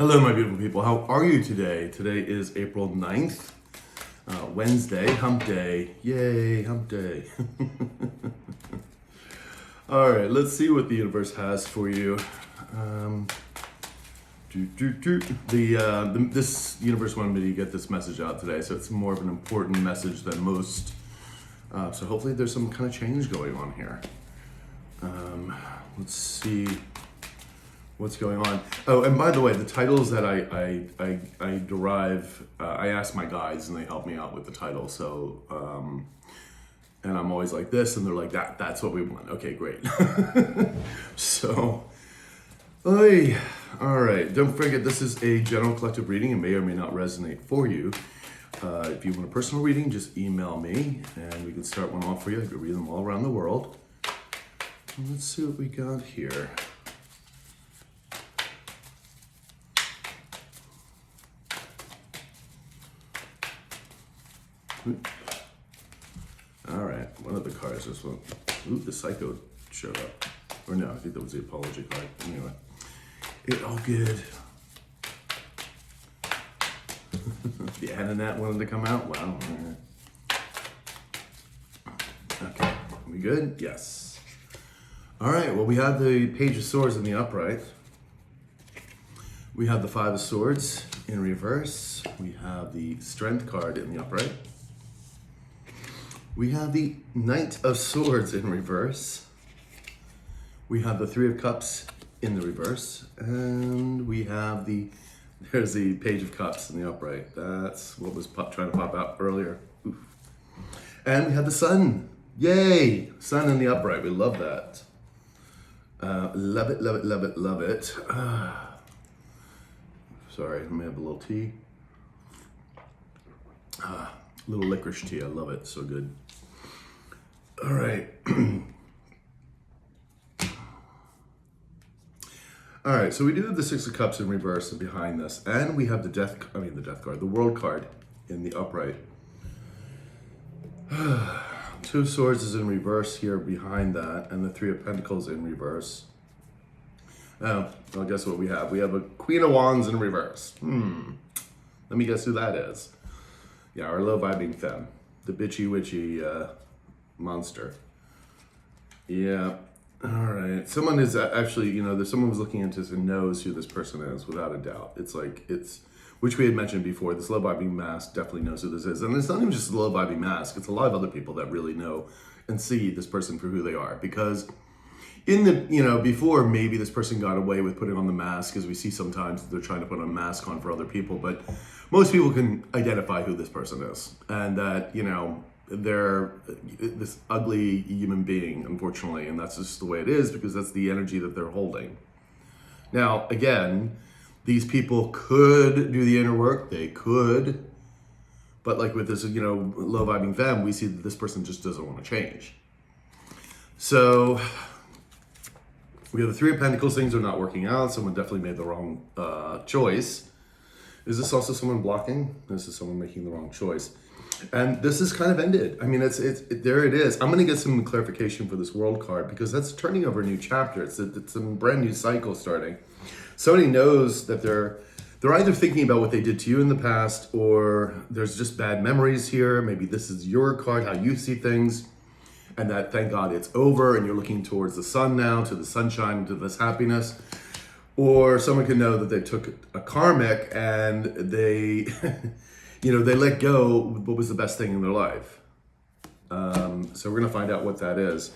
Hello, my beautiful people. How are you today? Today is April 9th, Wednesday, hump day. Yay, hump day. All right, let's see what the universe has for you. This universe wanted me to get this message out today, so it's more of an important message than most. So hopefully there's some kind of change going on here. Let's see what's going on. Oh, and by the way, the titles that I derive, I ask my guides and they help me out with the title. So, and I'm always like this, and they're like, that's what we want. Okay, great. So, oy. All right, don't forget, this is a general collective reading. It may or may not resonate for you. If you want a personal reading, just email me and we can start one off for you. I can read them all around the world. Let's see what we got here. All right, one of the cards, this one. Ooh, the Psycho showed up. Or no, I think that was the apology card. Anyway, all good. The Ananat wanted to come out? Wow. Okay, we good? Yes. All right, well, we have the Page of Swords in the upright. We have the Five of Swords in reverse. We have the Strength card in the upright. We have the Knight of Swords in reverse. We have the Three of Cups in the reverse. And we have there's the Page of Cups in the upright. That's what was trying to pop out earlier. Oof. And we have the Sun. Yay! Sun in the upright. We love that. Love it, love it, love it, love it. Sorry, let me have a little tea. Little licorice tea. I love it. So good. All right. All right, so we do have the Six of Cups in reverse and behind this, and we have the Death card, the World card in the upright. Two of Swords is in reverse here behind that, and the Three of Pentacles in reverse. Oh, well, guess what we have? We have a Queen of Wands in reverse. Let me guess who that is. Yeah, our low-vibing femme, the bitchy witchy monster. Yeah. All right. Someone is actually, there's someone who's looking into this and knows who this person is without a doubt. Which we had mentioned before. This low-vibing mask definitely knows who this is, and it's not even just a low-vibing mask. It's a lot of other people that really know and see this person for who they are. Because in the, before maybe this person got away with putting on the mask, as we see sometimes that they're trying to put a mask on for other people, but most people can identify who this person is, and that, they're this ugly human being, unfortunately, and that's just the way it is because that's the energy that they're holding. Now, again, these people could do the inner work, they could, but like with this, low vibing femme, we see that this person just doesn't want to change. So we have the Three of Pentacles, things are not working out. Someone definitely made the wrong choice. Is this also someone blocking? This is someone making the wrong choice. And this is kind of ended. I mean, there it is. I'm going to get some clarification for this World card because that's turning over a new chapter. It's a brand new cycle starting. Somebody knows that they're either thinking about what they did to you in the past, or there's just bad memories here. Maybe this is your card, how you see things, and that thank God it's over and you're looking towards the sun now, to the sunshine, to this happiness. Or someone can know that they took a karmic and they, they let go what was the best thing in their life. So we're going to find out what that is.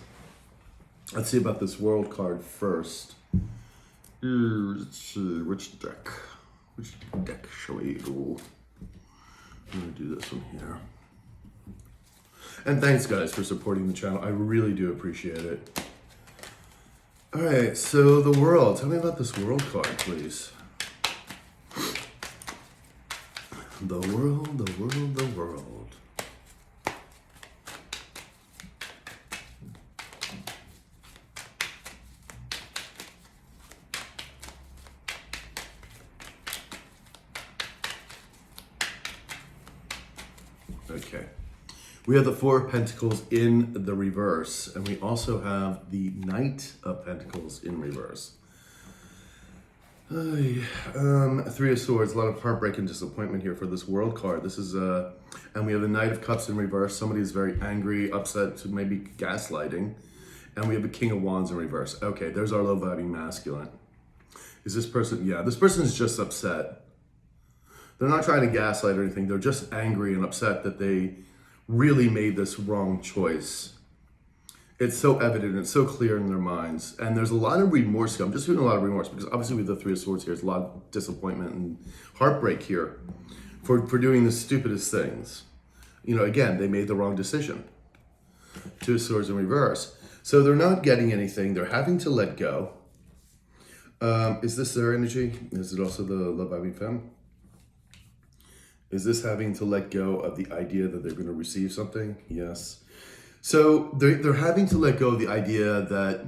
Let's see about this World card first. Let's see, which deck shall we do? I'm going to do this one here. And thanks, guys, for supporting the channel. I really do appreciate it. All right, so the World. Tell me about this World card, please. The world, the world, the world. Okay. We have the Four of Pentacles in the reverse, and we also have the Knight of Pentacles in reverse. Three of Swords, a lot of heartbreak and disappointment here for this World card. This is, and we have the Knight of Cups in reverse. Somebody is very angry, upset, to maybe gaslighting. And we have the King of Wands in reverse. Okay, there's our low-vibing masculine. Is this person, yeah, this person is just upset. They're not trying to gaslight or anything. They're just angry and upset that they really made this wrong choice. It's so evident, it's so clear in their minds. And there's a lot of remorse here. I'm just feeling a lot of remorse because obviously with the Three of Swords here, there's a lot of disappointment and heartbreak here for doing the stupidest things. You know, again, they made the wrong decision. Two of Swords in reverse. So they're not getting anything. They're having to let go. Is this their energy? Is it also the Love Femme? Is this having to let go of the idea that they're going to receive something? Yes. So they're having to let go of the idea that,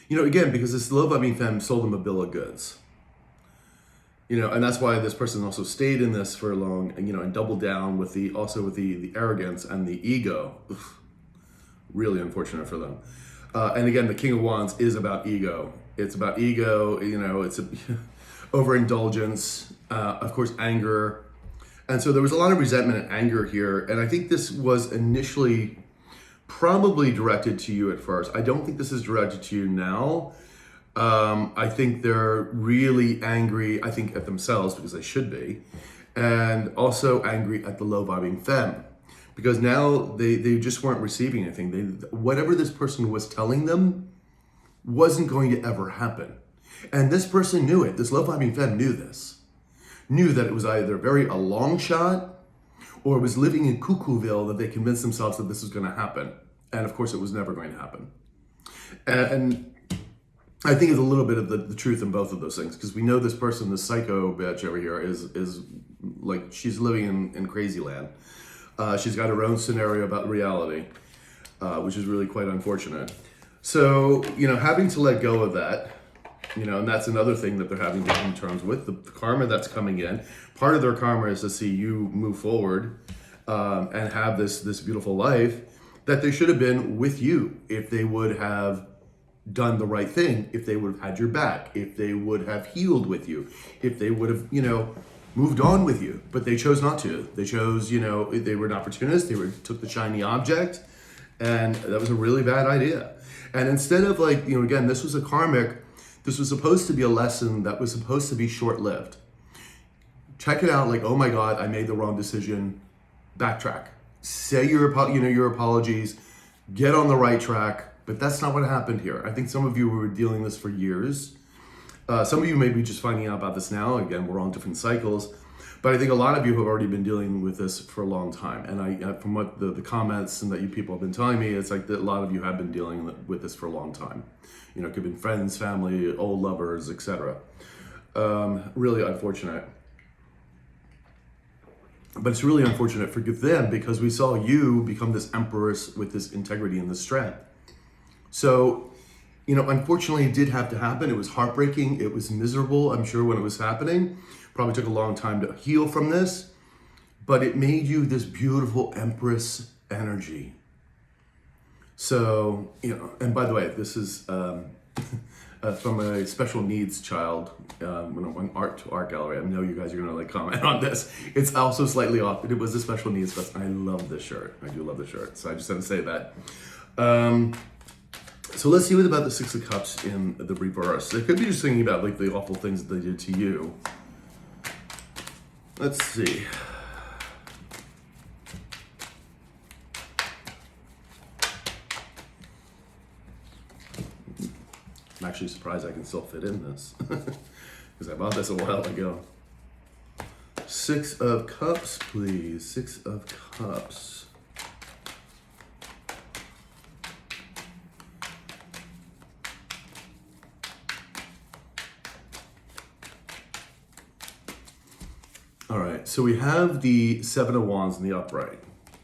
you know, again, because this Love Femme sold them a bill of goods. You know, and that's why this person also stayed in this for long, and, you know, and doubled down with the arrogance and the ego. Oof, really unfortunate for them. And again, the King of Wands is about ego. It's about ego, you know, it's overindulgence, of course, anger. And so there was a lot of resentment and anger here. And I think this was initially probably directed to you at first. I don't think this is directed to you now. I think they're really angry, I think, at themselves, because they should be. And also angry at the low-vibing femme. Because now they just weren't receiving anything. Whatever this person was telling them wasn't going to ever happen. And this person knew it. This low-vibing femme knew this. Knew that it was either a long shot or was living in Cuckooville that they convinced themselves that this was going to happen. And of course, it was never going to happen. And I think it's a little bit of the truth in both of those things, because we know this person, this psycho bitch over here, is like, she's living in crazy land. She's got her own scenario about reality, which is really quite unfortunate. So, you know, having to let go of that, you know, and that's another thing that they're having to come to terms with, the karma that's coming in. Part of their karma is to see you move forward and have this beautiful life that they should have been with you if they would have done the right thing, if they would have had your back, if they would have healed with you, if they would have, you know, moved on with you. But they chose not to. They chose, you know, they were an opportunist. They took the shiny object, and that was a really bad idea. And instead of, like, you know, again, this was a karmic. This was supposed to be a lesson that was supposed to be short-lived. Check it out, like, oh my God, I made the wrong decision. Backtrack. Say your apologies. Get on the right track. But that's not what happened here. I think some of you were dealing this for years. Some of you may be just finding out about this now. Again, we're on different cycles. But I think a lot of you have already been dealing with this for a long time. And from what the comments and that you people have been telling me, it's like that a lot of you have been dealing with this for a long time. You know, it could have been friends, family, old lovers, etc. Really unfortunate. But it's really unfortunate for them because we saw you become this empress with this integrity and this strength. So, you know, unfortunately it did have to happen. It was heartbreaking. It was miserable, I'm sure, when it was happening. Probably took a long time to heal from this. But it made you this beautiful empress energy. So, you know, and by the way, this is from a special needs child, an art to art gallery. I know you guys are gonna like comment on this. It's also slightly off, but it was a special needs, but I love this shirt. I do love the shirt. So I just had to say that. So let's see what about the Six of Cups in the reverse. They could be just thinking about like the awful things that they did to you. Let's see. I'm actually surprised I can still fit in this because I bought this a while ago. Six of Cups, please. Six of Cups. All right, so we have the Seven of Wands in the upright,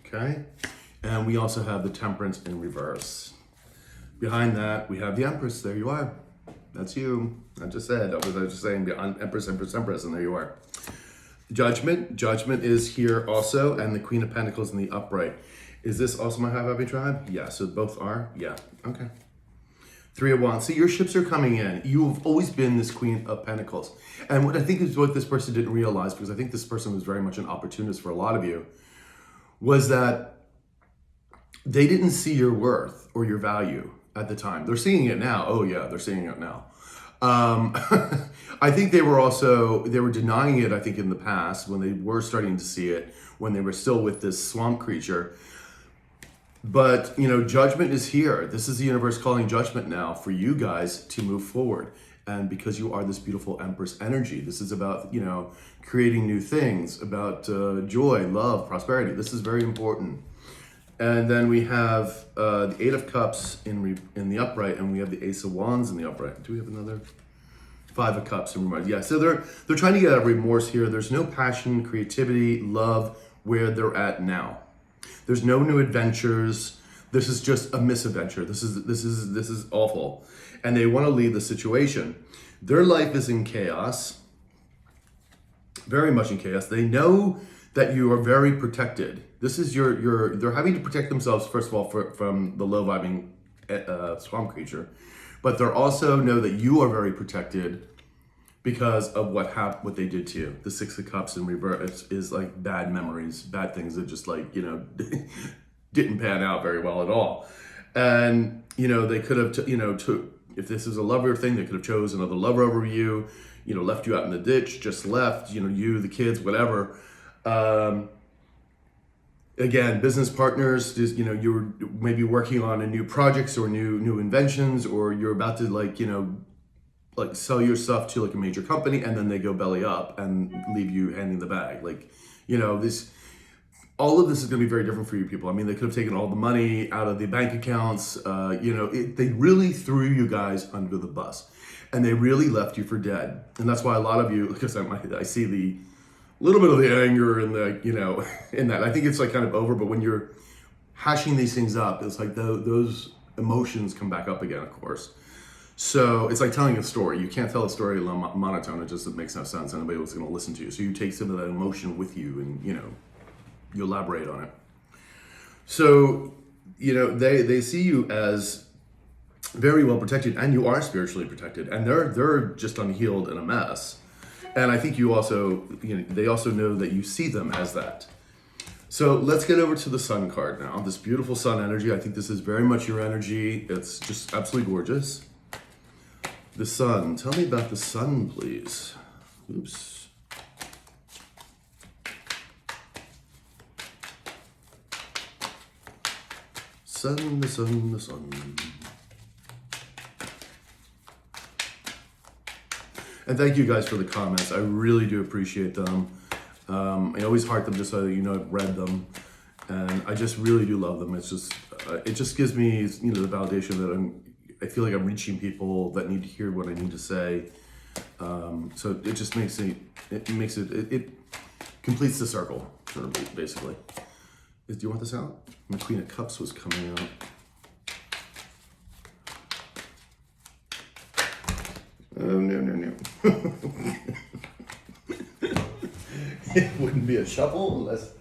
okay? And we also have the Temperance in reverse. Behind that, we have the Empress. There you are. That's you. I just said, I was just saying, Empress, Empress, Empress, and there you are. Judgment. Judgment is here also, and the Queen of Pentacles in the upright. Is this also my high-vibing tribe? Yeah, so both are? Yeah, okay. Three of Wands. See, your ships are coming in. You've always been this Queen of Pentacles. And what I think is what this person didn't realize, because I think this person was very much an opportunist for a lot of you, was that they didn't see your worth or your value at the time. They're seeing it now. Oh yeah, they're seeing it now. I think they were denying it, I think, in the past when they were starting to see it, when they were still with this swamp creature. But, judgment is here. This is the universe calling judgment now for you guys to move forward. And because you are this beautiful Empress energy, this is about, creating new things, about joy, love, prosperity. This is very important. And then we have the Eight of Cups in the upright, and we have the Ace of Wands in the upright. Do we have another? Five of Cups in reverse. Yeah, so they're trying to get out of remorse here. There's no passion, creativity, love where they're at now. There's no new adventures. This is just a misadventure. This is awful. And they want to leave the situation. Their life is in chaos. Very much in chaos. They know that you are very protected. This is they're having to protect themselves, first of all, from the low vibing swamp creature. But they also know that you are very protected because of what they did to you. The Six of Cups in reverse is like bad memories, bad things that just didn't pan out very well at all. And, they could have, if this is a lover thing, they could have chosen another lover over you, left you out in the ditch, just left, you, the kids, whatever. Again, business partners, just, you're maybe working on a new projects or new inventions, or you're about to sell your stuff to a major company, and then they go belly up and leave you handing the bag. All of this is going to be very different for you people. I mean, they could have taken all the money out of the bank accounts. They really threw you guys under the bus, and they really left you for dead. And that's why a lot of you, because I see the little bit of the anger and in that. I think it's kind of over, but when you're hashing these things up, it's like those emotions come back up again, of course. So it's like telling a story. You can't tell a story monotone. It makes no sense. Nobody was going to listen to you. So you take some of that emotion with you and, you elaborate on it. So, they see you as very well protected, and you are spiritually protected, and they're just unhealed and a mess. And I think you also, they also know that you see them as that. So let's get over to the Sun card now. This beautiful Sun energy. I think this is very much your energy. It's just absolutely gorgeous. The Sun. Tell me about the Sun, please. Oops. Sun, the Sun, the Sun. And thank you guys for the comments. I really do appreciate them. I always heart them just so that I've read them. And I just really do love them. It's just, it just gives me, the validation that I feel like I'm reaching people that need to hear what I need to say. So it just makes it completes the circle, basically. Do you want this out? My Queen of Cups was coming out. Oh, no. It wouldn't be a shuffle unless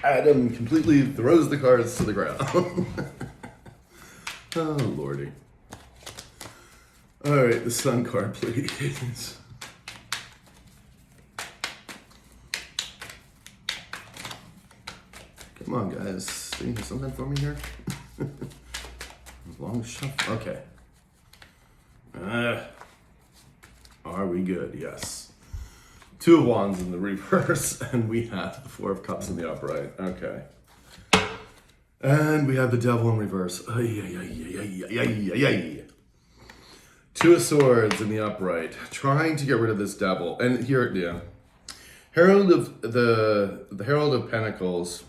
Adam completely throws the cards to the ground. Oh, Lordy. All right, the Sun card, please. Come on, guys. Do you have something for me here? Long shuffle. Okay. Are we good? Yes. Two of Wands in the reverse, and we have the Four of Cups in the upright. Okay. And we have the Devil in reverse. Two of Swords in the upright, trying to get rid of this devil. And here, yeah. Herald of the Herald of Pentacles.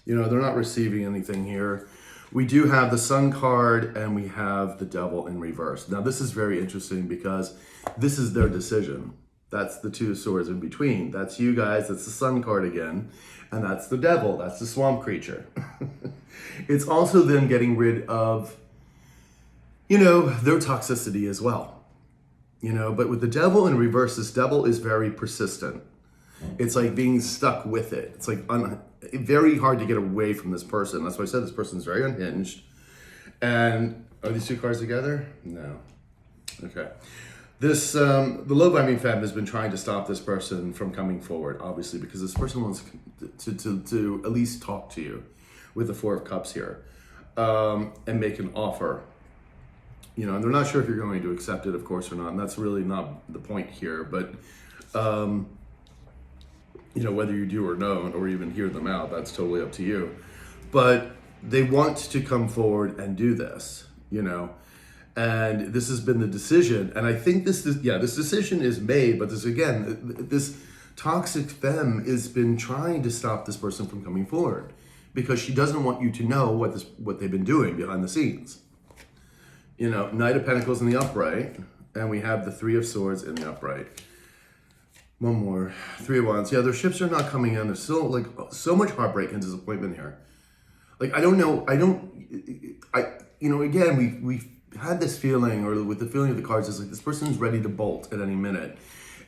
They're not receiving anything here. We do have the Sun card, and we have the Devil in reverse. Now, this is very interesting because this is their decision. That's the Two of Swords in between. That's you guys. That's the Sun card again. And that's the Devil. That's the swamp creature. It's also them getting rid of, their toxicity as well. But with the Devil in reverse, this Devil is very persistent. It's like being stuck with it. It's like very hard to get away from this person. That's why I said this person is very unhinged. And are these two cards together? No. Okay. This the low vibing femme has been trying to stop this person from coming forward, obviously, because this person wants to at least talk to you with the Four of Cups here, and make an offer. You know, and they're not sure if you're going to accept it, of course, or not, and that's really not the point here. But you know, whether you do or don't, or even hear them out, that's totally up to you. But they want to come forward and do this, you know. And this has been the decision, and I think this decision is made. But this toxic femme has been trying to stop this person from coming forward because she doesn't want you to know what they've been doing behind the scenes. You know, Knight of Pentacles in the upright, and we have the Three of Swords in the upright. One more, Three of Wands. Yeah, their ships are not coming in. There's still like so much heartbreak and disappointment here. Like again, we've had this feeling, or with the feeling of the cards, is like this person is ready to bolt at any minute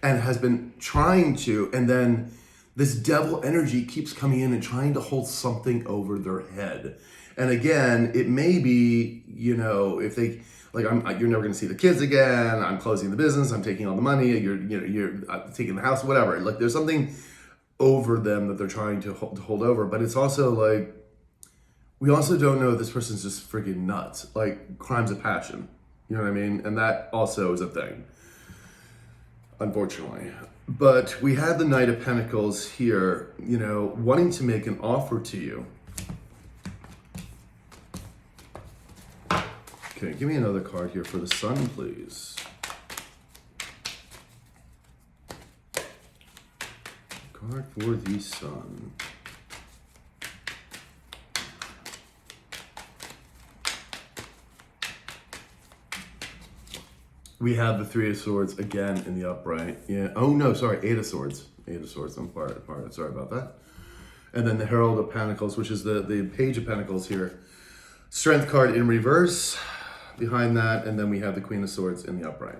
and has been trying to, and then this devil energy keeps coming in and trying to hold something over their head. And again, it may be, you know, if they, like, you're never going to see the kids again, I'm closing the business, I'm taking all the money, you're taking the house, whatever. Like, there's something over them that they're trying to hold over, but it's also like, we also don't know if this person's just freaking nuts, like crimes of passion. You know what I mean? And that also is a thing, unfortunately. But we have the Knight of Pentacles here, you know, wanting to make an offer to you. Okay, give me another card here for the Sun, please. Card for the Sun. We have the Three of Swords again in the upright. Yeah. Oh no, sorry, Eight of Swords. Eight of Swords. I'm part. Sorry about that. And then the Herald of Pentacles, which is the Page of Pentacles here. Strength card in reverse behind that, and then we have the Queen of Swords in the upright.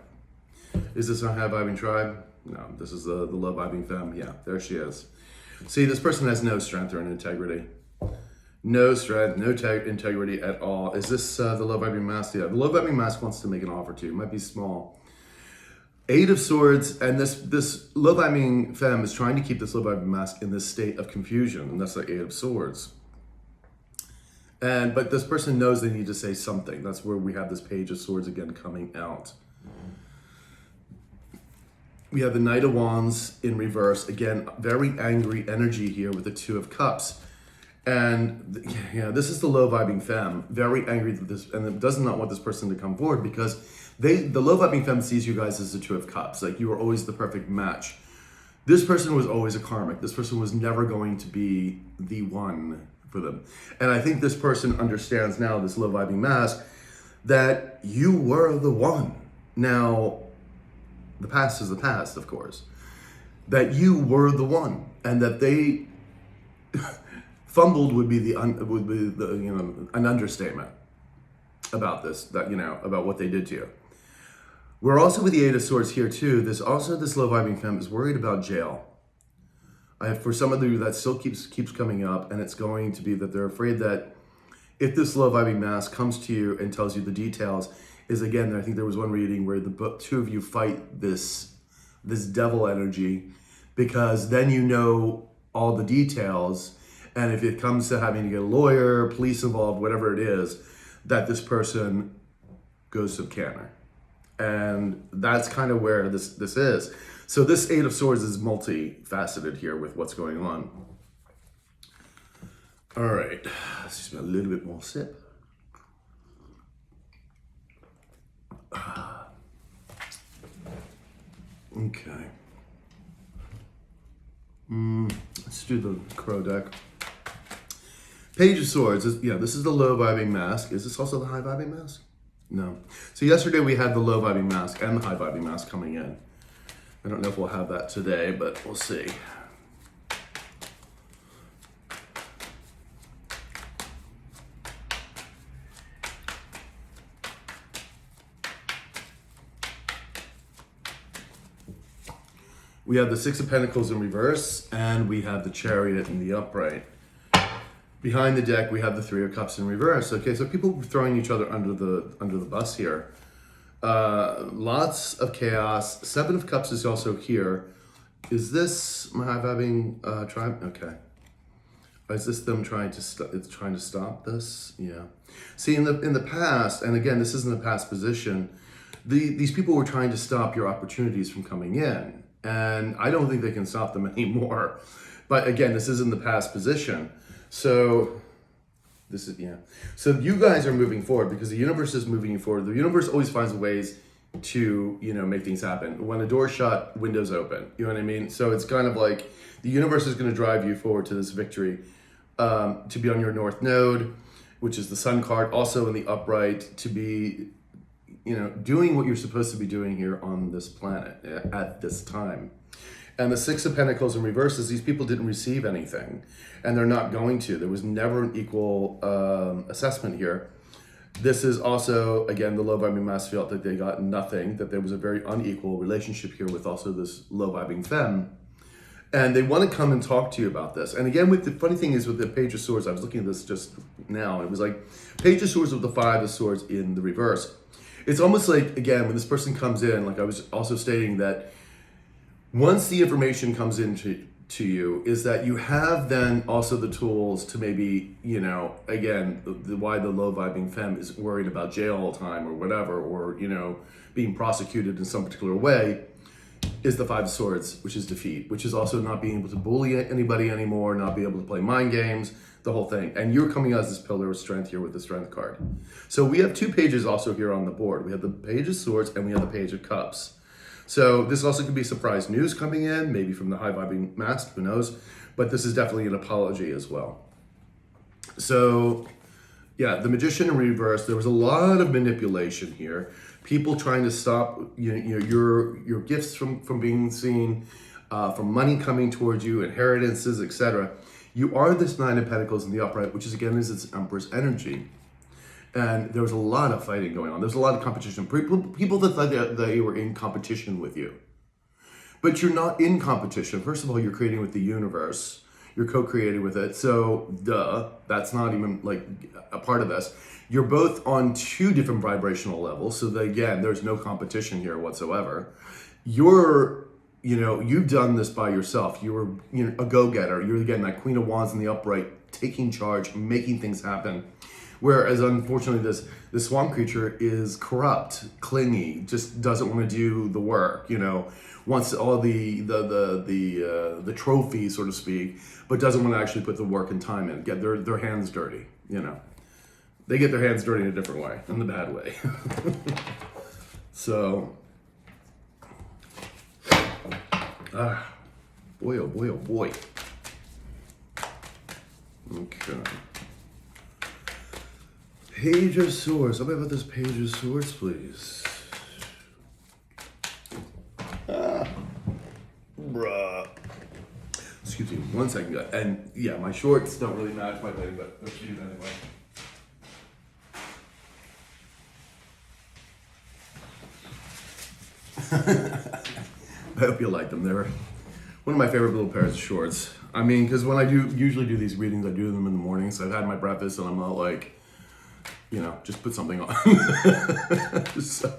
Is this a high vibing tribe? No, this is the low vibing femme. Yeah, there she is. See, this person has no strength or integrity. No strength, no integrity at all. Is this the low vibing mask? Yeah, the low vibing mask wants to make an offer to you. It might be small. Eight of Swords, and this low vibing femme is trying to keep this low vibing mask in this state of confusion, and that's the Eight of Swords. But this person knows they need to say something. That's where we have this Page of Swords again coming out. We have the Knight of Wands in reverse. Again, very angry energy here with the Two of Cups. And yeah, this is the low vibing femme, very angry that this, and it does not want this person to come forward because the low vibing femme sees you guys as the Two of Cups. Like, you are always the perfect match. This person was always a karmic. This person was never going to be the one for them. And I think this person understands now, this low vibing mask, that you were the one. Now, the past is the past, of course. That you were the one, and that they fumbled would be an understatement about this, that, you know, about what they did to you. We're also with the Eight of Swords here too. This low vibing femme is worried about jail. For some of you, that still keeps coming up, and it's going to be that they're afraid that if this low vibing mask comes to you and tells you the details, is again, I think there was one reading where the two of you fight this devil energy, because then you know all the details. And if it comes to having to get a lawyer, police involved, whatever it is, that this person goes to canner. And that's kind of where this is. So this Eight of Swords is multifaceted here with what's going on. All right, let's just have a little bit more sip. Okay. Let's do the Crow deck. Page of Swords, this is the low vibing mask. Is this also the high vibing mask? No. So yesterday we had the low vibing mask and the high vibing mask coming in. I don't know if we'll have that today, but we'll see. We have the Six of Pentacles in reverse, and we have the Chariot in the upright. Behind the deck, we have the Three of Cups in reverse. Okay, so people throwing each other under the bus here. Lots of chaos. Seven of Cups is also here. Is this having tribe? Okay. Is this them trying to trying to stop this? Yeah. See, in the past, and again, this isn't a past position. These people were trying to stop your opportunities from coming in, and I don't think they can stop them anymore. But again, this isn't the past position. So this is, yeah. So you guys are moving forward because the universe is moving you forward. The universe always finds ways to, make things happen. When a door's shut, windows open. You know what I mean? So it's kind of like the universe is going to drive you forward to this victory, to be on your North Node, which is the Sun card, also in the upright, to be, doing what you're supposed to be doing here on this planet at this time. And the Six of Pentacles in reverse is these people didn't receive anything, and they're not going to. There was never an equal assessment here. This is also, again, the low-vibing mass felt that they got nothing, that there was a very unequal relationship here with also this low-vibing femme. And they want to come and talk to you about this. And again, the funny thing is with the Page of Swords, I was looking at this just now, and it was like Page of Swords with the Five of Swords in the reverse. It's almost like, again, when this person comes in, like I was also stating that once the information comes into you, is that you have then also the tools to maybe, again, why the low vibing femme is worried about jail all the time or whatever, or, being prosecuted in some particular way, is the Five of Swords, which is defeat, which is also not being able to bully anybody anymore, not be able to play mind games, the whole thing. And you're coming out as this pillar of strength here with the Strength card. So we have two pages also here on the board. We have the Page of Swords and we have the Page of Cups. So this also could be surprise news coming in, maybe from the high vibing mask, who knows? But this is definitely an apology as well. So yeah, the Magician in reverse, there was a lot of manipulation here. People trying to stop your gifts from being seen, from money coming towards you, inheritances, etc. You are this Nine of Pentacles in the upright, which is again is its Empress energy. And there was a lot of fighting going on. There's a lot of competition. People that thought that they were in competition with you. But you're not in competition. First of all, you're creating with the universe. You're co-creating with it. So, that's not even like a part of this. You're both on two different vibrational levels. So, again, there's no competition here whatsoever. You've done this by yourself. You're a go-getter. You're, again, that Queen of Wands in the upright, taking charge, making things happen. Whereas, unfortunately, this swamp creature is corrupt, clingy, just doesn't want to do the work, wants all the trophies, so to speak, but doesn't want to actually put the work and time in, get their hands dirty, They get their hands dirty in a different way, in the bad way. So, boy, oh boy, oh boy. Okay. Page of Swords. Tell me about this Page of Swords, please. Bruh. Excuse me, 1 second, guys. And yeah, my shorts don't really match my thing, but they're cute anyway. I hope you like them. They're one of my favorite little pairs of shorts. I mean, because when I usually do these readings, I do them in the morning. So I've had my breakfast and I'm not like, just put something on. So,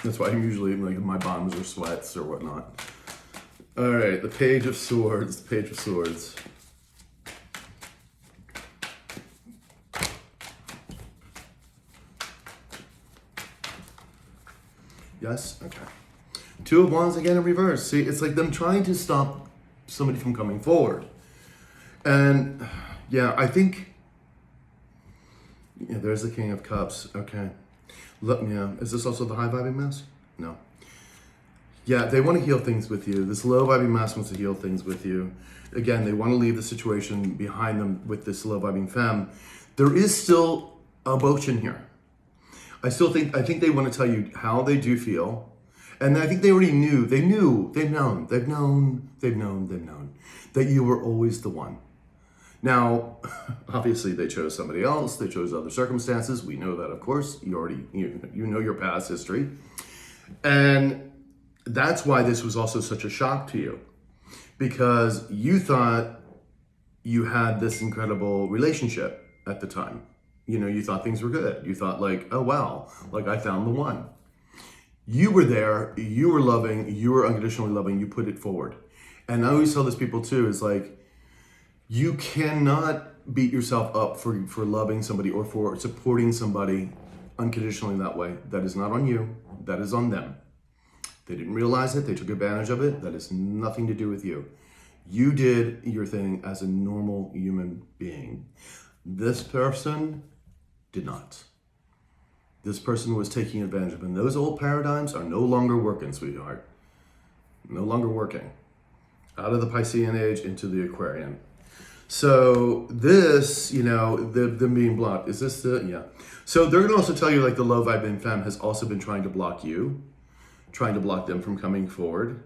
that's why I'm usually like my bottoms or sweats or whatnot. All right, the Page of Swords, the Page of Swords. Yes, okay. Two of Wands again in reverse. See, it's like them trying to stop somebody from coming forward. And yeah, I think, there's the King of Cups. Okay. Is this also the high vibing mass? No. Yeah, they want to heal things with you. This low vibing mass wants to heal things with you. Again, they want to leave the situation behind them with this low vibing femme. There is still emotion here. I think they want to tell you how they do feel. And I think they already knew, they've known that you were always the one. Now, obviously they chose somebody else, they chose other circumstances. We know that, of course. You know your past history. And That's why this was also such a shock to you, because you thought you had this incredible relationship at the time. You thought things were good. You thought like, oh wow, like I found the one. You were there, you were loving, you were unconditionally loving, you put it forward. And I always tell this people too, is like, you cannot beat yourself up for loving somebody or for supporting somebody unconditionally that way. That is not on you, that is on them. They didn't realize it, they took advantage of it. That has nothing to do with you. You did your thing as a normal human being. This person did not. This person was taking advantage of it. And those old paradigms are no longer working, sweetheart. No longer working. Out of the Piscean age into the Aquarian. So this, them being blocked, is this yeah. So they're gonna also tell you like the low vibe femme has also been trying to block you, trying to block them from coming forward.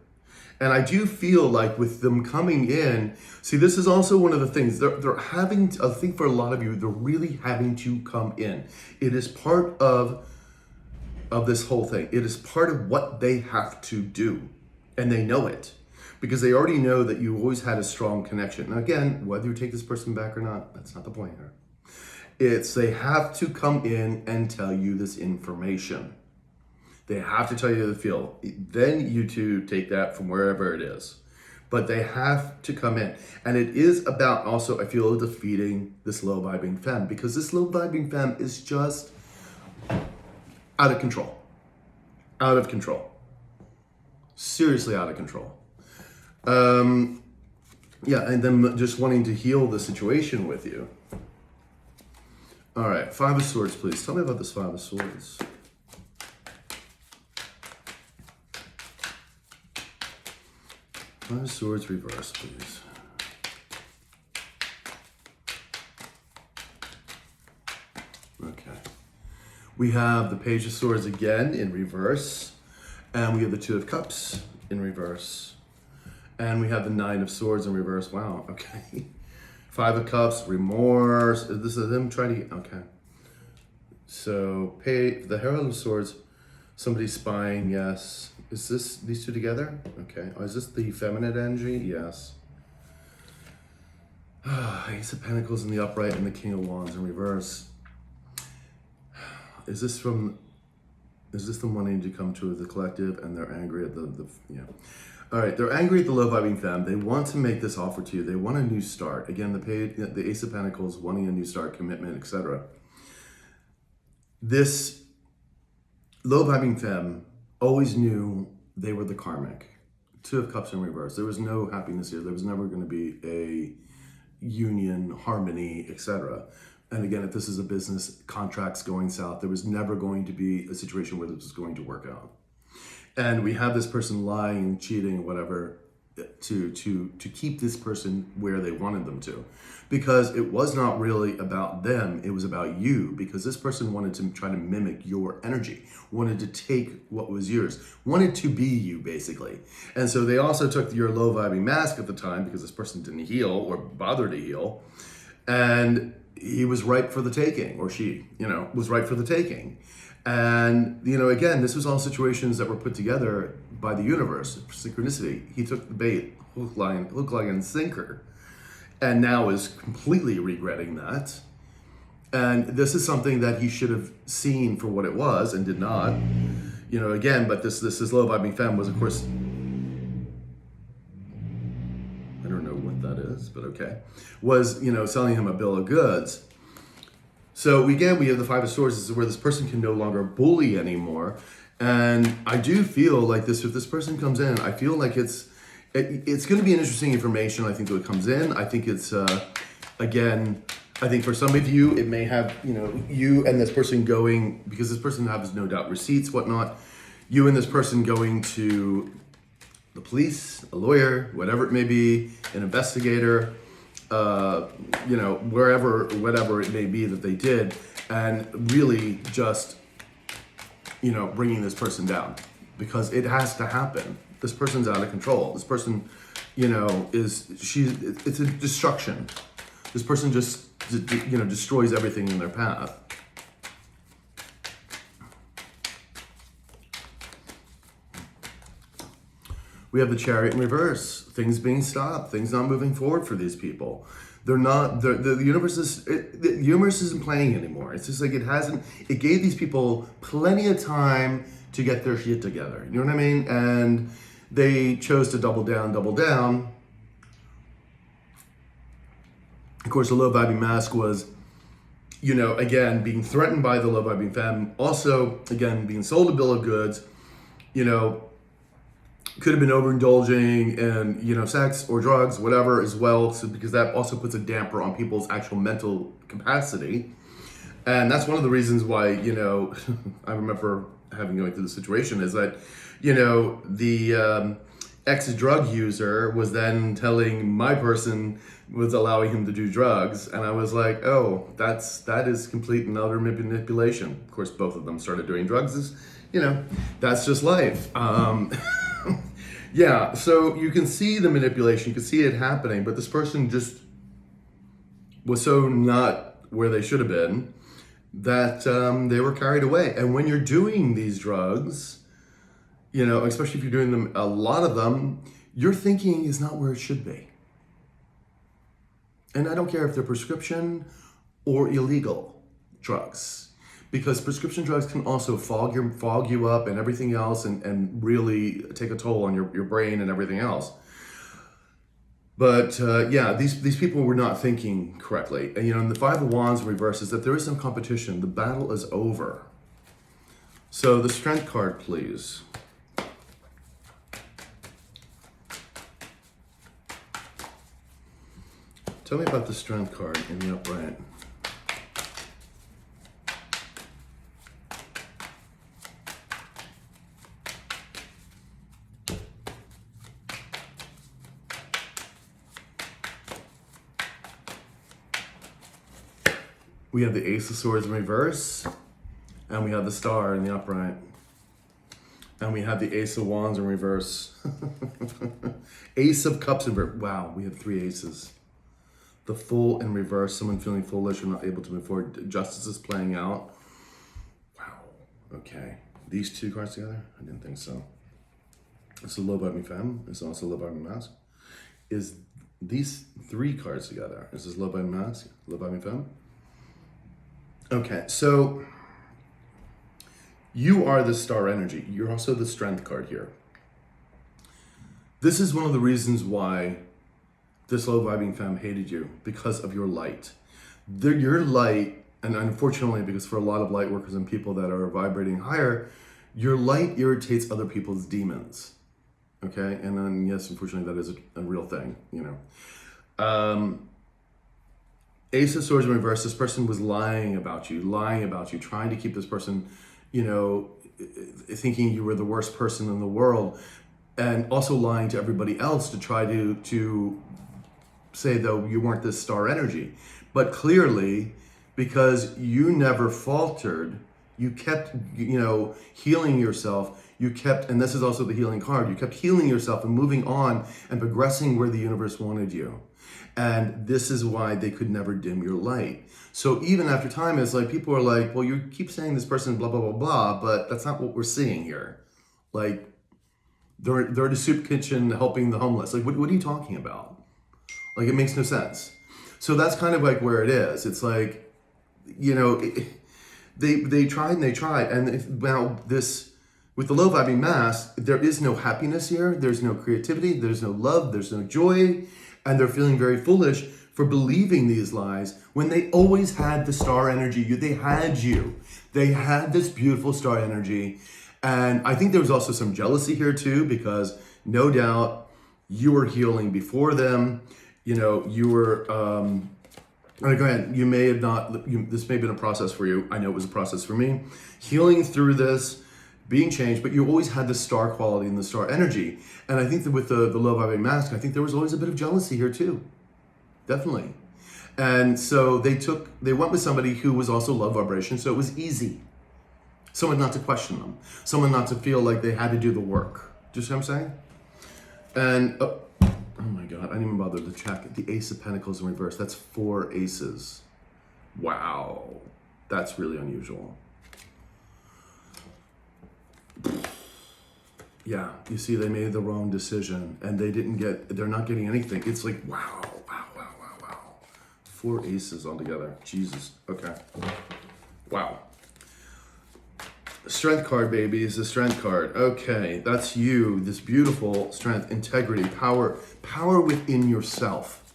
And I do feel like with them coming in, see, this is also one of the things, they're having, I think for a lot of you, they're really having to come in. It is part of this whole thing. It is part of what they have to do. And they know it. Because they already know that you always had a strong connection. Now again, whether you take this person back or not, that's not the point here. It's they have to come in and tell you this information. They have to tell you the feel. Then you two take that from wherever it is. But they have to come in. And it is about also, I feel, defeating this low vibing femme. Because this low vibing femme is just out of control. Out of control. Seriously out of control. Yeah, and then just wanting to heal the situation with you. All right, Five of Swords, please. Tell me about this Five of Swords. Five of Swords reverse, please. Okay. We have the Page of Swords again in reverse. And we have the Two of Cups in reverse. And we have the Nine of Swords in reverse. Wow, okay. Five of Cups, remorse. This is them trying to get, okay. So, the Herald of Swords, somebody spying, yes. Is this these two together? Okay. Oh, is this the feminine energy? Yes. Ace of Pentacles in the upright and the King of Wands in reverse. Is this them wanting to come to the collective and they're angry at yeah. All right, they're angry at the low vibing femme. They want to make this offer to you. They want a new start. Again, the Ace of Pentacles, wanting a new start, commitment, etc. This low vibing femme always knew they were the karmic. Two of Cups in reverse. There was no happiness here. There was never going to be a union, harmony, etc. And again, if this is a business, contracts going south, there was never going to be a situation where this was going to work out. And we have this person lying, cheating, whatever, to keep this person where they wanted them to. Because it was not really about them, it was about you. Because this person wanted to try to mimic your energy, wanted to take what was yours, wanted to be you, basically. And so they also took your low vibing mask at the time, because this person didn't heal or bother to heal. And he was ripe for the taking, or she, was ripe for the taking. And, again, this was all situations that were put together by the universe, synchronicity. He took the bait, hook, line, and sinker, and now is completely regretting that. And this is something that he should have seen for what it was and did not. Again, but this low vibing femme was, of course, I don't know what that is, but okay, was, selling him a bill of goods. So again, we have the Five of Swords. This is where this person can no longer bully anymore. And I do feel like this, if this person comes in, I feel like it's going to be an interesting information. I think that it comes in. I think it's, again, I think for some of you, it may have, you and this person going, because this person has no doubt receipts, whatnot, you and this person going to the police, a lawyer, whatever it may be, an investigator, wherever, whatever it may be that they did, and really just, bringing this person down, because it has to happen. This person's out of control. This person, it's a destruction. This person just, destroys everything in their path. We have the Chariot in reverse. Things being stopped. Things not moving forward for these people. They're not. The universe the universe isn't playing anymore. It's just like it hasn't. It gave these people plenty of time to get their shit together. You know what I mean? And they chose to double down, double down. Of course, the low vibing mask was, again, being threatened by the low vibing femme. Also, again, being sold a bill of goods. Could have been overindulging in, sex or drugs, whatever, as well. So because that also puts a damper on people's actual mental capacity. And that's one of the reasons why, I remember going through the situation is that, the ex-drug user was then telling my person was allowing him to do drugs. And I was like, oh, that is complete and utter manipulation. Of course, both of them started doing drugs. That's just life. Yeah, so you can see the manipulation, you can see it happening, but this person just was so not where they should have been that they were carried away. And when you're doing these drugs, especially if you're doing them, a lot of them, your thinking is not where it should be. And I don't care if they're prescription or illegal drugs. Because prescription drugs can also fog you up and everything else and really take a toll on your brain and everything else. But these people were not thinking correctly. And in the Five of Wands reverse is that there is no competition. The battle is over. So the Strength card, please. Tell me about the Strength card in the upright. We have the Ace of Swords in reverse, and we have the Star in the upright. And we have the Ace of Wands in reverse. Ace of Cups in reverse. Wow, we have 3 aces. The Fool in reverse, someone feeling foolish or not able to move forward. Justice is playing out. Wow, okay. These 2 cards together? I didn't think so. It's a low vibing femme. It's also a low vibing mask. Is these 3 cards together? Is this low vibing mask, low vibing femme? Okay, so you are the Star energy. You're also the Strength card here. This is one of the reasons why this low vibing femme hated you, because of your light. Your light, and unfortunately, because for a lot of light workers and people that are vibrating higher, your light irritates other people's demons. Okay, and then yes, unfortunately, that is a real thing. Ace of Swords in reverse, this person was lying about you, trying to keep this person, thinking you were the worst person in the world, and also lying to everybody else to try to say, though, you weren't this Star energy. But clearly, because you never faltered, you kept, healing yourself. You kept, and this is also the healing card, you kept healing yourself and moving on and progressing where the universe wanted you. And this is why they could never dim your light. So even after time, it's like people are like, well, you keep saying this person blah, blah, blah, blah, but that's not what we're seeing here. Like, they're at a soup kitchen helping the homeless. Like, what are you talking about? Like, it makes no sense. So that's kind of like where it is. It's like, they tried and they tried. And now this, with the low vibing mask, there is no happiness here. There's no creativity. There's no love. There's no joy. And they're feeling very foolish for believing these lies when they always had the Star energy. They had you. They had this beautiful Star energy. And I think there was also some jealousy here too, because no doubt you were healing before them. You were, again, you may have not, this may have been a process for you. I know it was a process for me. Healing through this, being changed, but you always had the Star quality and the Star energy. And I think that with the low vibing mask, I think there was always a bit of jealousy here too. Definitely. And so they went with somebody who was also low vibration, so it was easy. Someone not to question them. Someone not to feel like they had to do the work. Do you see what I'm saying? And, oh my God, I didn't even bother to check. The Ace of Pentacles in reverse, that's 4 aces. Wow, that's really unusual. Yeah, you see, they made the wrong decision and they're not getting anything. It's like, wow, wow, wow, wow, wow. 4 aces altogether. Jesus. Okay. Wow. Strength card, baby, is the strength card. Okay, that's you. This beautiful strength, integrity, power within yourself.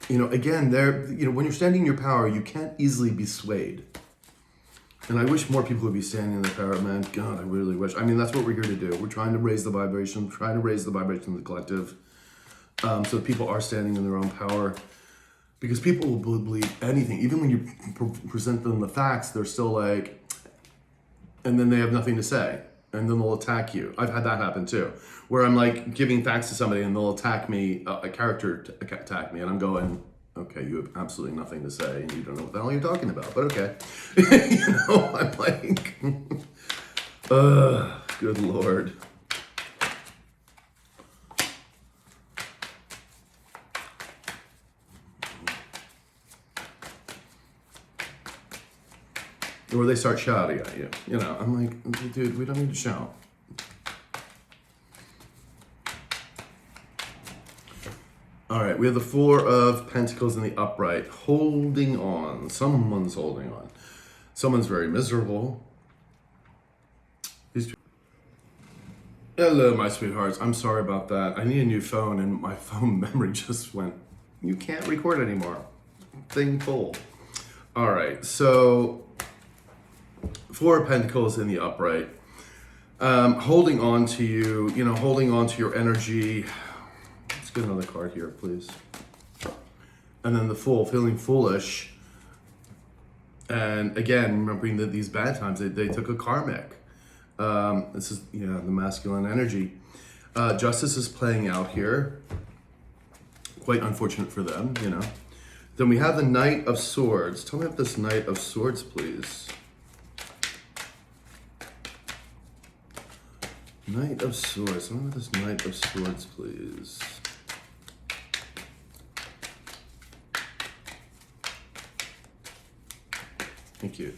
Again, when you're standing in your power, you can't easily be swayed. And I wish more people would be standing in their power, man. God, I really wish. I mean, that's what we're here to do. We're trying to raise the vibration, trying to raise the vibration of the collective, so that people are standing in their own power. Because people will believe anything. Even when you present them the facts, they're still like, and then they have nothing to say. And then they'll attack you. I've had that happen too. Where I'm like giving facts to somebody and they'll attack me, a character attack me. And I'm going, okay, you have absolutely nothing to say and you don't know what the hell you're talking about, but okay. I'm like, good Lord. Or they start shouting at you. I'm like, dude, we don't need to shout. All right, we have the 4 of Pentacles in the upright, holding on. Someone's holding on. Someone's very miserable. Hello, my sweethearts. I'm sorry about that. I need a new phone, and my phone memory just went, you can't record anymore. Thing full. All right, so 4 of Pentacles in the upright. Holding on to you, holding on to your energy. Let's get another card here, please. And then the Fool, feeling foolish. And again, remembering that these bad times, they took a karmic. This is, the masculine energy. Justice is playing out here. Quite unfortunate for them, Then we have the Knight of Swords. Tell me about this Knight of Swords, please. Knight of Swords. Tell me about this Knight of Swords, please. Thank you.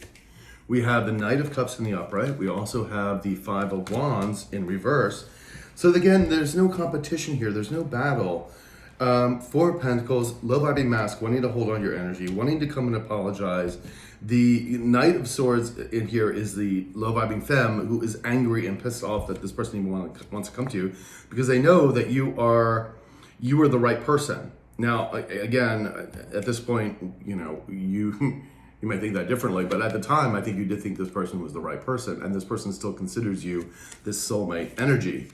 We have the Knight of Cups in the upright. We also have the 5 of Wands in reverse. So again, there's no competition here. There's no battle. 4 of Pentacles, low-vibing mask, wanting to hold on your energy, wanting to come and apologize. The Knight of Swords in here is the low-vibing femme who is angry and pissed off that this person even wants to come to you because they know that you are the right person. Now, again, at this point, you might think that differently, but at the time, I think you did think this person was the right person, and this person still considers you this soulmate energy.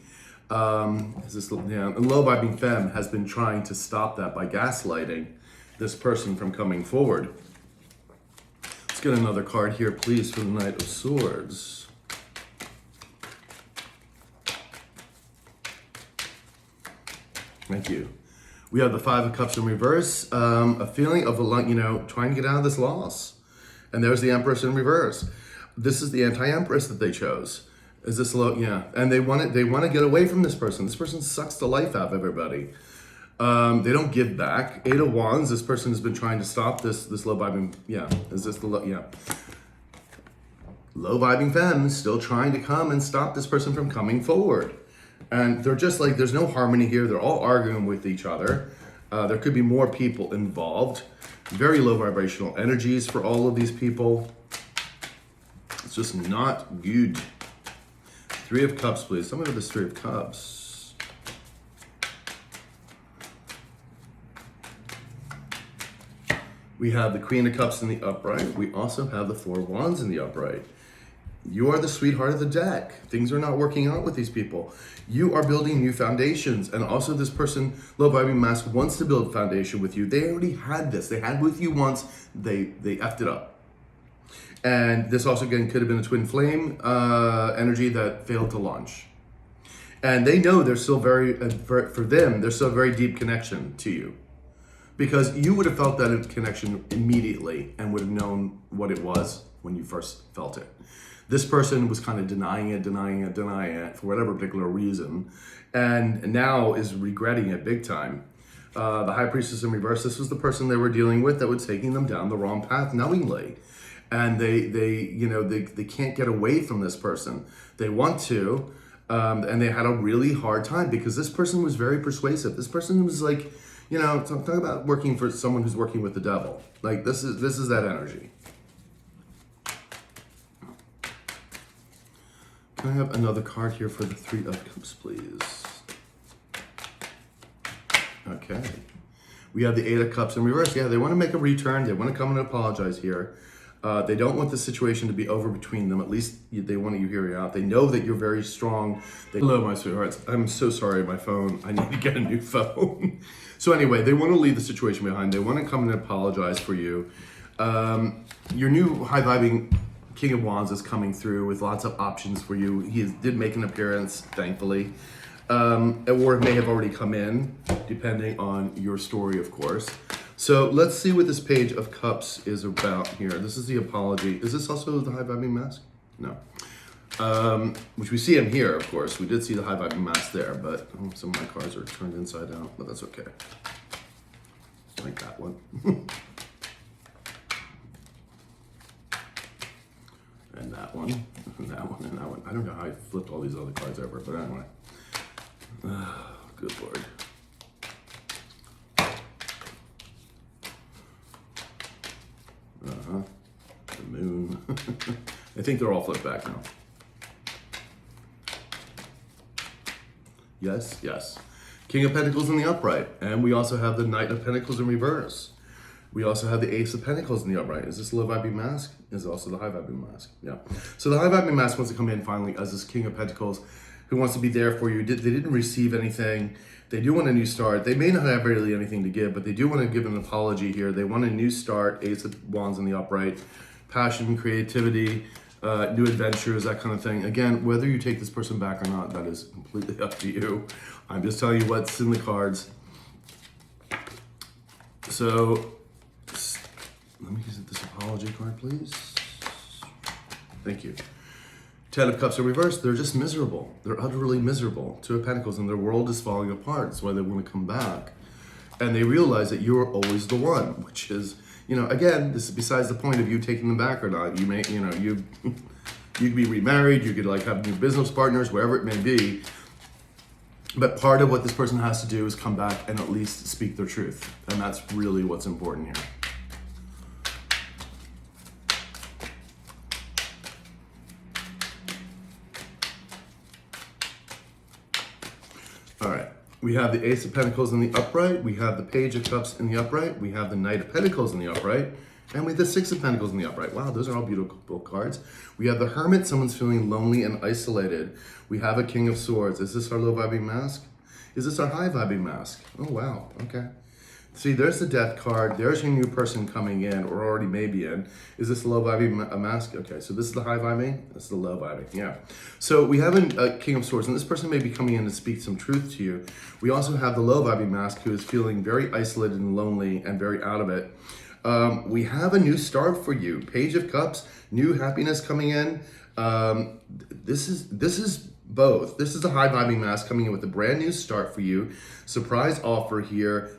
And low-vibing femme has been trying to stop that by gaslighting this person from coming forward. Let's get another card here, please, for the Knight of Swords. Thank you. We have the 5 of Cups in reverse, a feeling of trying to get out of this loss. And there's the Empress in reverse. This is the anti-Empress that they chose. Is this and they want to get away from this person. This person sucks the life out of everybody. They don't give back. 8 of Wands, this person has been trying to stop this low vibing, is this the low vibing femme still trying to come and stop this person from coming forward. And they're just like, there's no harmony here. They're all arguing with each other. There could be more people involved. Very low vibrational energies for all of these people. It's just not good. 3 of Cups, please. Tell me about this 3 of Cups. We have the Queen of Cups in the upright. We also have the 4 of Wands in the upright. You are the sweetheart of the deck. Things are not working out with these people. You are building new foundations. And also this person, low vibing mask, wants to build foundation with you. They already had this. They had with you once. They effed it up. And this also, again, could have been a twin flame energy that failed to launch. And they know there's still for them, there's still a very deep connection to you. Because you would have felt that connection immediately and would have known what it was when you first felt it. This person was kind of denying it for whatever particular reason, and now is regretting it big time. The High Priestess in reverse, this was the person they were dealing with that was taking them down the wrong path knowingly. And they can't get away from this person. They want to, And they had a really hard time because this person was very persuasive. This person was like, you know, talk about working for someone who's working with the devil. Like this is that energy. Can I have another card here for the Three of Cups, please? Okay. We have the Eight of Cups in reverse. Yeah, they want to make a return. They want to come and apologize here. They don't want the situation to be over between them. At least they want you to hear you out. They know that you're very strong. Hello, my sweethearts. I'm so sorry, my phone. I need to get a new phone. So anyway, they want to leave the situation behind. They want to come and apologize for you. Your new high-vibing King of Wands is coming through with lots of options for you. He did make an appearance, thankfully. Or it may have already come in, depending on your story, of course. So let's see what this Page of Cups is about here. This is the apology. Is this also the high-vibing mask? No. Which we see in here, of course. We did see the high-vibing mask there, but some of my cards are turned inside out, but that's okay. Like that one. And that one, and that one, and that one. I don't know how I flipped all these other cards over, but anyway. Good Lord. The Moon. I think they're all flipped back now. Yes, yes. King of Pentacles in the upright. And we also have the Knight of Pentacles in reverse. We also have the Ace of Pentacles in the upright. Is this low vibing mask? Is also the high vibing mask. Yeah. So the high vibing mask wants to come in finally as this King of Pentacles who wants to be there for you. They didn't receive anything. They do want a new start. They may not have really anything to give, but they do want to give an apology here. They want a new start. Ace of Wands in the upright. Passion, creativity, new adventures, that kind of thing. Again, whether you take this person back or not, that is completely up to you. I'm just telling you what's in the cards. So, let me get this apology card, please. Thank you. Ten of Cups in reverse. They're just miserable. They're utterly miserable. Two of Pentacles, and their world is falling apart. That's why they want to come back. And they realize that you're always the one, which is, you know, again, this is besides the point of you taking them back or not. You may, you know, you could be remarried. You could like have new business partners, wherever it may be. But part of what this person has to do is come back and at least speak their truth. And that's really what's important here. All right, we have the Ace of Pentacles in the upright, we have the Page of Cups in the upright, we have the Knight of Pentacles in the upright, and we have the Six of Pentacles in the upright. Wow, those are all beautiful cards. We have the Hermit, someone's feeling lonely and isolated. We have a King of Swords. Is this our low vibing mask? Is this our high vibing mask? Oh, wow, okay. See, there's the Death card. There's your new person coming in, or already maybe in. Is this the low vibing mask? Okay, so this is the high vibing. This is the low vibing, yeah. So we have a King of Swords, and this person may be coming in to speak some truth to you. We also have the low vibing mask, who is feeling very isolated and lonely and very out of it. We have a new start for you. Page of Cups, new happiness coming in. This is both. This is a high vibing mask coming in with a brand new start for you. Surprise offer here,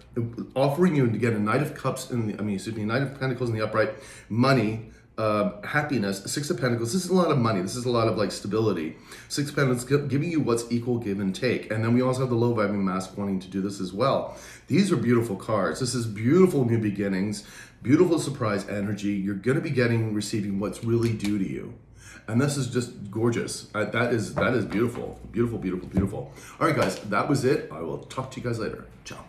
offering you to get a Knight of Cups Knight of Pentacles in the upright, money, happiness, Six of Pentacles. This is a lot of money. This is a lot of like stability. Six of Pentacles giving you what's equal give and take. And then we also have the low vibing mask wanting to do this as well. These are beautiful cards. This is beautiful new beginnings, beautiful surprise energy. You're going to be receiving what's really due to you. And this is just gorgeous. That is beautiful. Beautiful, beautiful, beautiful. All right, guys, that was it. I will talk to you guys later. Ciao.